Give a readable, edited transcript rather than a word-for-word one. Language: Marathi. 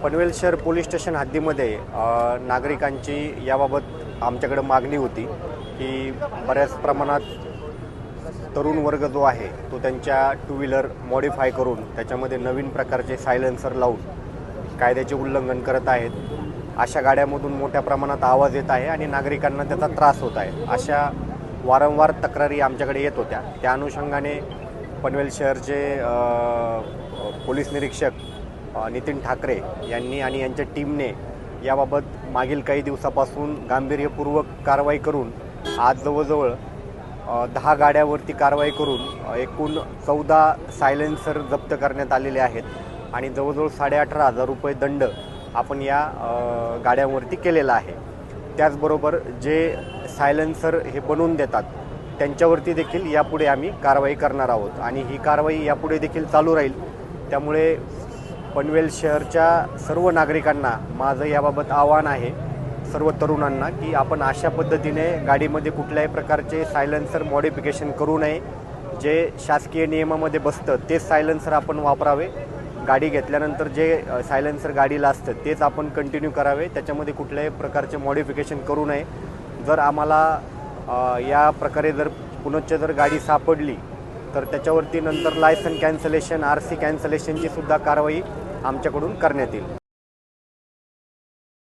पनवेल शहर पोलीस स्टेशन हद्दीमध्ये नागरिकांची याबाबत आमच्याकडे मागणी होती की बऱ्याच प्रमाणात तरुण वर्ग जो आहे तो त्यांच्या टू व्हीलर मॉडिफाय करून त्याच्यामध्ये नवीन प्रकारचे सायलेन्सर लावून कायद्याचे उल्लंघन करत आहेत। अशा गाड्यांमधून मोठ्या प्रमाणात आवाज येत आहे आणि नागरिकांना त्याचा त्रास होत आहे। अशा वारंवार तक्रारी आमच्याकडे येत होत्या। त्या अनुषंगाने पनवेल शहरचे पोलीस निरीक्षक नितीन ठाकरे यांनी आणि यांच्या टीमने याबाबत मागील काही दिवसापासून गांभीर्यपूर्वक कारवाई करून आज जवळजवळ 10 गाड्यावरती कारवाई करून एकूण 14 सायलेन्सर जप्त करण्यात आलेले आहेत आणि जवळजवळ 18,500 रुपये दंड आपण या गाड्यांवरती केलेला आहे। त्याचबरोबर जे सायलेन्सर हे बनवून देतात त्यांच्यावरती देखील यापुढे आम्ही कारवाई करणार आहोत आणि ही कारवाई यापुढे देखील चालू राहील। त्यामुळे पनवेल शहरच्या सर्व नागरिकांना माझं याबाबत आव्हान आहे, सर्व तरुणांना, की आपण अशा पद्धतीने गाडीमध्ये कुठल्याही प्रकारचे सायलेन्सर मॉडिफिकेशन करू नये। जे शासकीय नियमामध्ये बसतं तेच सायलेन्सर आपण वापरावे। गाडी घेतल्यानंतर जे सायलेन्सर गाडीला असतं तेच आपण कंटिन्यू करावे, त्याच्यामध्ये कुठल्याही प्रकारचे मॉडिफिकेशन करू नये। जर आम्हाला या प्रकारे जर पुनश्च जर गाडी सापडली तर त्याच्यावरती नंतर लायसन कॅन्सलेशन, RC कॅन्सलेशनची सुद्धा कारवाई आमच्याकडून करण्यात येईल।